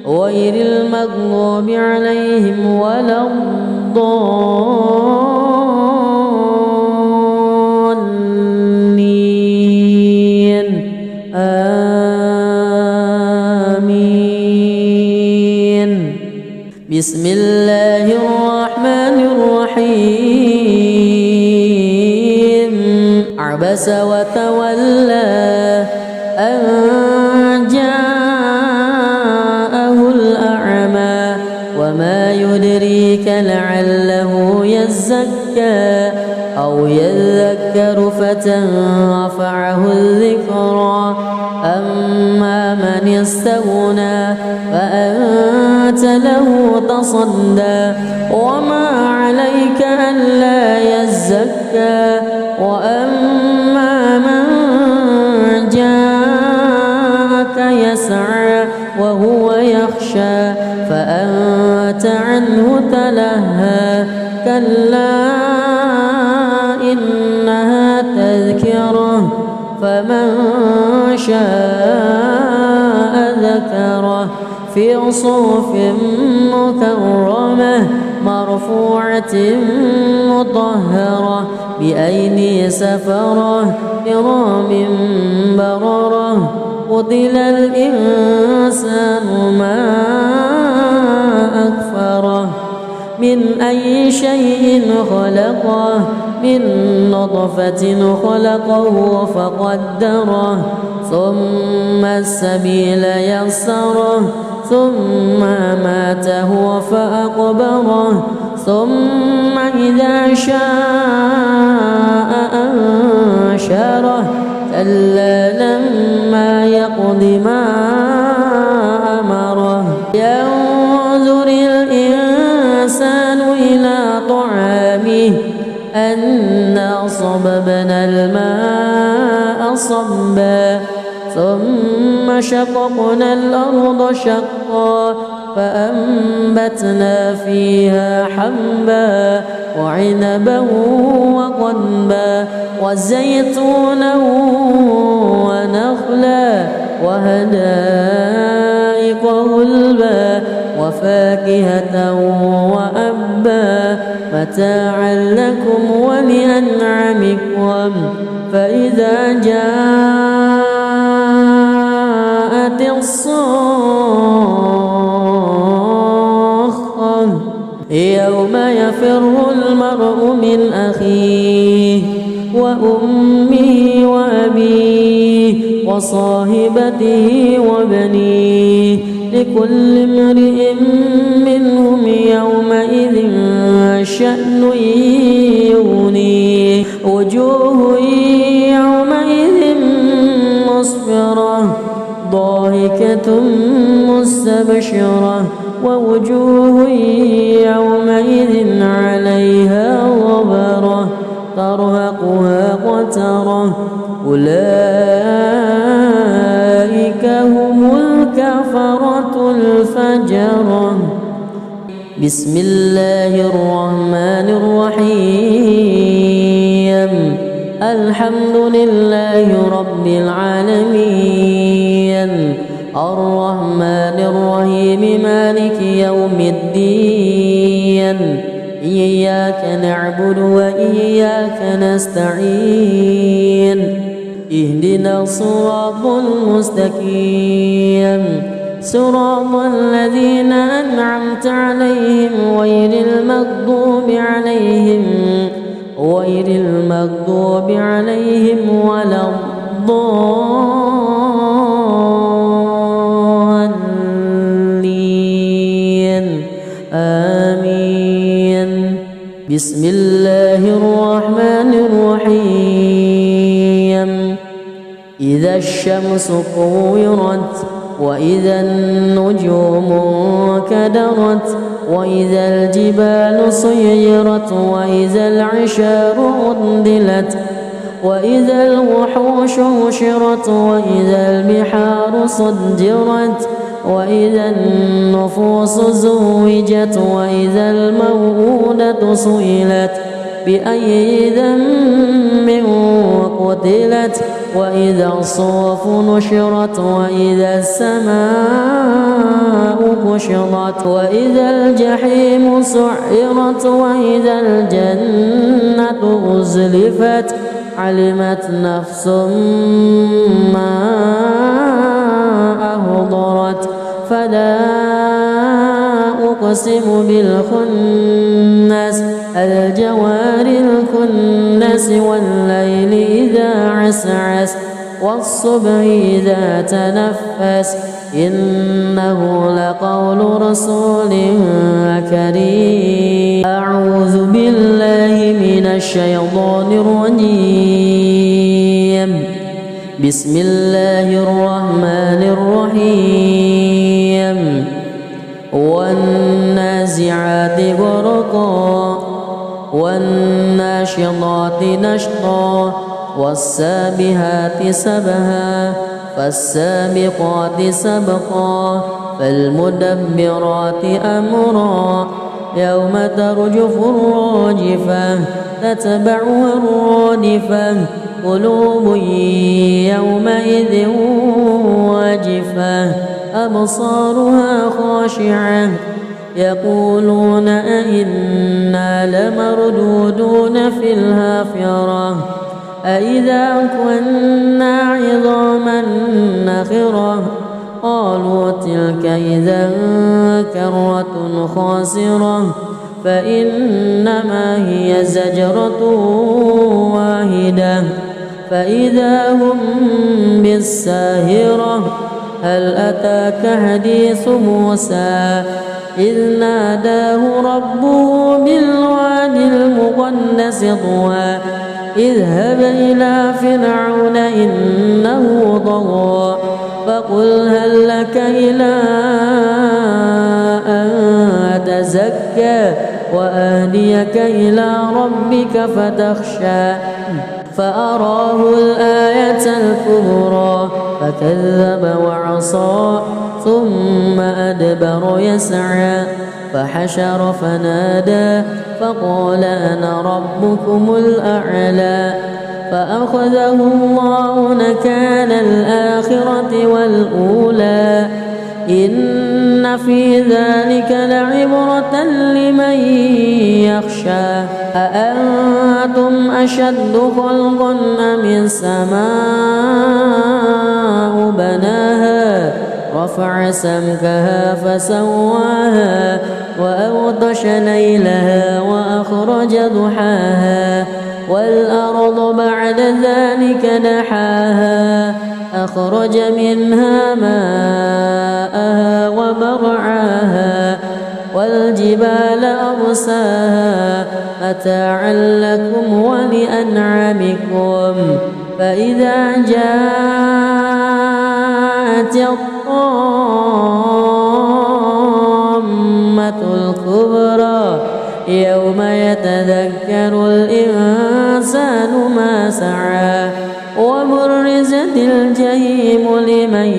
غير المغضوب عليهم ولا الضالين آمين. بسم الله الرحمن الرحيم عبس وتولى أن جاءه الأعمى وما يدريك لعله يزكى أو يذكر فتنفعه الذكرى أما من استغنى فأنت له تصدى وما عليك ألا يزكى وأما من جاءك يسعى وهو يخشى فأنت عنه تلهى كلا إنها تذكرة فمن شاء ذكره في صحف مكرمة مرفوعة مطهرة بأيدي سفرة كرام بررة قتل الإنسان ما أكفره من أي شيء خلقه من نطفة خلقه فقدره ثم السبيل يسره ثم ماته فأقبره ثم إذا شاء أنشره كلا لما يقض ما أمره ينظر الإنسان إلى طعامه أنا صببنا الماء صبا ثم شققنا الأرض شقا فأنبتنا فيها حبا وعنبا وقضبا وزيتونا ونخلا وحدائق غلبا وفاكهة وأبا متاعا لكم ولأنعامكم فإذا جاءت الصاخة يوم يفر المرء من أخيه وأمه وأبيه وصاحبته وبنيه لكل امرئ منهم يومئذ شأن يغنيه وجوه يومئذ مسفرة ضاحكة مستبشرة ووجوه يومئذ عليها غبرة ترهقها قترة أولئك هم الكفرة الفجرة بسم الله الرحمن الرحيم الحمد لله رب العالمين الرحمن الرحيم مالك يوم الدين إياك نعبد وإياك نستعين اهدنا الصراط المستقيم صراط الذين أنعمت عليهم غير المغضوب عليهم ولا الضالين آمين بسم الله الرحمن الرحيم إذا الشمس كورت وإذا النجوم كدرت وإذا الجبال سيرت وإذا العشار عطلت وإذا الوحوش حشرت وإذا البحار سجرت وإذا النفوس زوجت وإذا الموءودة سئلت بأي ذنب قتلت وإذا الصحف نشرت وإذا السماء كشطت وإذا الجحيم سعرت وإذا الجنة أزلفت علمت نفس ما أهضرت فلا أقسم بالخنس الجوار الكنس والليل إذا عسعس والصبح إذا تنفس إنه لقول رسول كريم. أعوذ بالله من الشيطان الرجيم. بسم الله الرحمن الرحيم. والنازعات غرقا والناشطات نشطا والسابحات سبها فالسابقات سبقا فالمدبرات أمرا يوم ترجف الراجفة تتبعها الرادفة قلوب يومئذ واجفة أبصارها خاشعة يقولون أئنا لمردودون في الحافرة أئذا كنا عظاما نخرة قالوا تلك إذا كرة خاسرة فإنما هي زجرة واحدة فإذا هم بالساهرة. هل أتاك حديث موسى إذ ناداه ربه بالواد المقدس طوى اذهب إلى فرعون إنه طغى فقل هل لك إلى أن تزكى وأهديك إلى ربك فتخشى فأراه الآية الكبرى فكذب وعصى ثم أدبر يسعى فحشر فنادى فقال أنا ربكم الأعلى فأخذه الله نكال الآخرة والأولى إن في ذلك لعبرة لمن يخشى. أأنتم أشد خلقا أم السماء بناها رفع سمكها فسواها وأغطش ليلها وأخرج ضحاها والأرض بعد ذلك دحاها أخرج منها ماءها ومرعاها والجبال أرساها متاعا لكم ولأنعامكم فإذا جاءت الطامة الكبرى يوم يتذكر الإنسان ما سعى وبرزت الجحيم لمن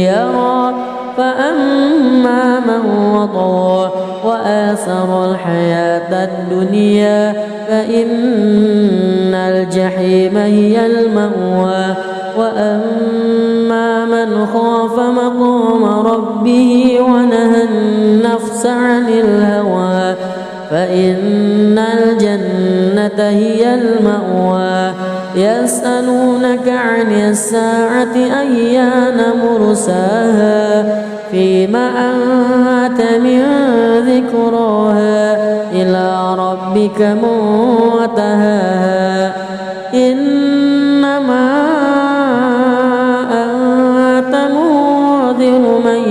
يرى فأما من وطغى وآثر الحياة الدنيا فإن الجحيم هي المأوى وأما من خاف مقام ربه ونهى النفس عن الهوى فإن الجنة هي المأوى. يسألونك عن الساعة أيان مرساها فيما أنت من ذكراها إلى ربك منتهاها إنما أنت منذر من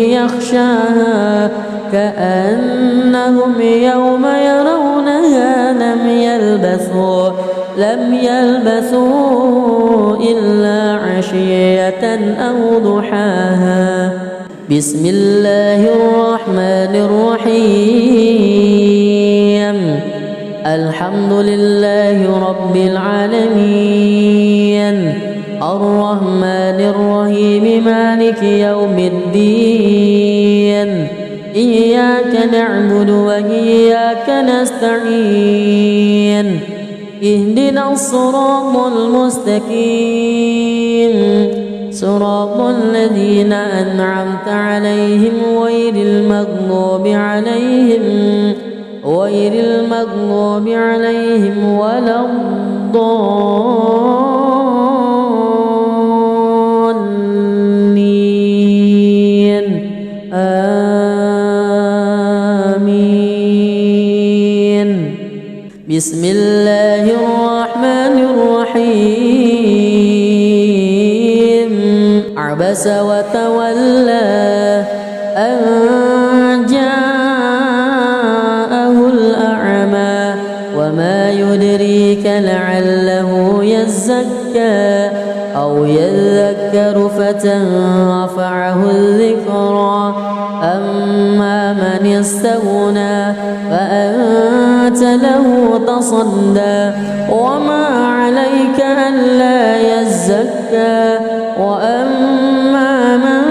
يخشاها كأنهم يوم يرونها لم يلبثوا إلا عشية أو ضحاها. بسم الله الرحمن الرحيم. الحمد لله رب العالمين الرحمن الرحيم مالك يوم الدين إياك نعبد وإياك نستعين اهدنا الصراط المستقيم صراط الذين أنعمت عليهم غير المغضوب عليهم ولا الضالين آمين. بسم الله الرحمن الرحيم عبس وتولى أن جاءه الأعمى وما يدريك لعله يزكى أو يذكر فتنفعه الذكرى أما من استغنى فأنت له تصدى وما عليك ألا يزكى وأما من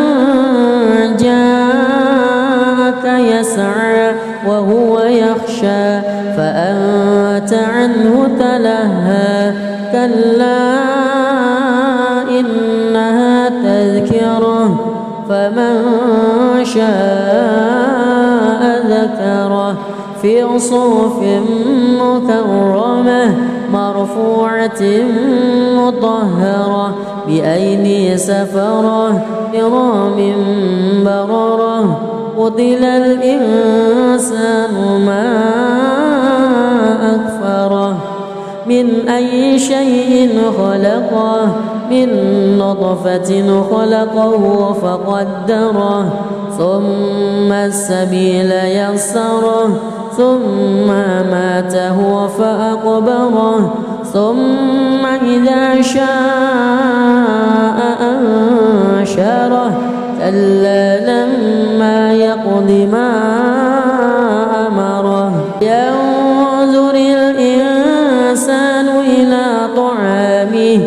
جاءك يسعى وهو يخشى فأنت عنه تلهى كلا إنها تذكرة فمن شاء ذكره في صحف مكرمة مرفوعة مطهرة بأيدي سفرة كرام بررة قتل الإنسان ما أكفره من أي شيء خلقه من نطفة خلقه فقدره ثم السبيل يسره ثم ماته فأقبره ثم إذا شاء أنشره كلا لما يقض ما أمره ينظر الإنسان إلى طعامه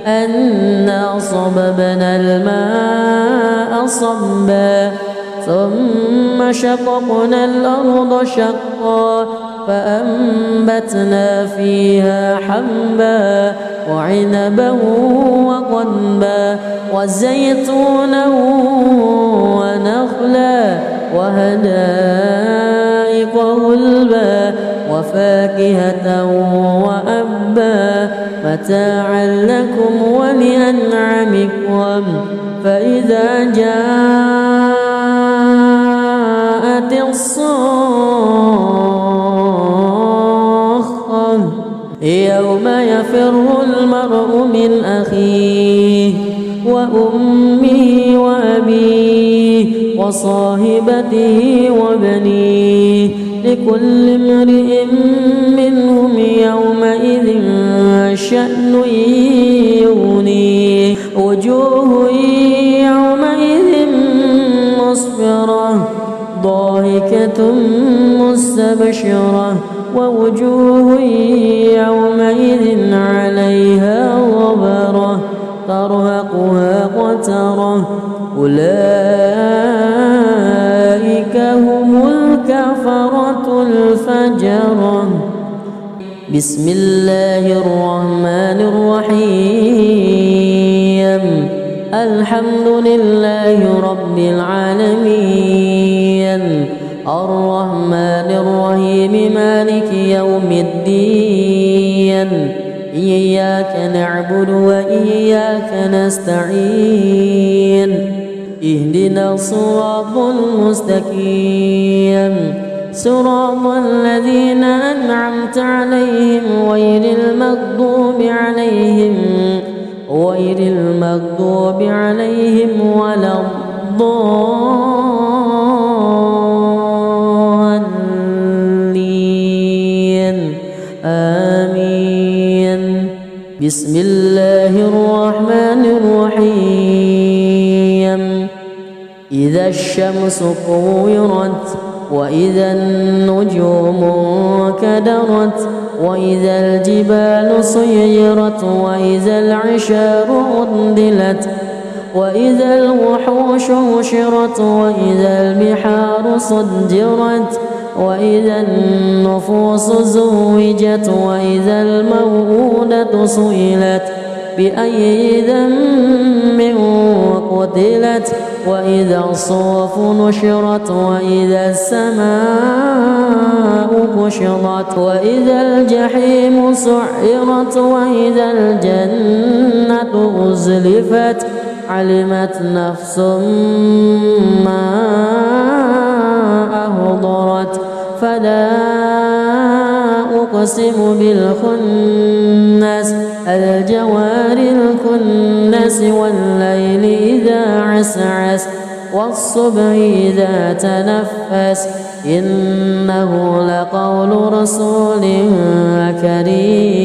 أنا صببنا الماء صبا ثم شققنا الأرض شقا فأنبتنا فيها حبا وعنبا وقضبا وزيتونا ونخلا وحدائق غلبا وفاكهة وأبا متاعا لكم ولأنعامكم فإذا جاءت الصاخة يوم يفر المرء من أخيه وأمه وأبيه وصاحبته وبنيه لكل امرئ منهم يومئذ شأن يغنيه وجوه يومئذ مسفرة ضاحكة مستبشرة ووجوه يومئذ عليها غبرة ترهقها قترة أولئك هم الكفرة الفجرة بسم الله الرحمن الرحيم الحمد لله رب العالمين الرحمن الرحيم مالك يوم الدين إياك نعبد وإياك نستعين اهدنا الصراط المستقيم صراط الذين أنعمت عليهم غير المغضوب عليهم ولا الضالين آمين بسم الله الرحمن الرحيم إذا الشمس كورت وإذا النجوم كدرت وإذا الجبال سيرت وإذا العشار عطلت وإذا الوحوش حشرت وإذا البحار سجرت وإذا النفوس زوجت وإذا الموءودة سئلت بأي ذنب قتلت وإذا الصحف نشرت وإذا السماء كشطت وإذا الجحيم سعرت وإذا الجنة أزلفت علمت نفس ما أهضرت فلا أقسم بالخنس الجوار الكنس والليل إذا عسعس والصبح إذا تنفس إنه لقول رسول كريم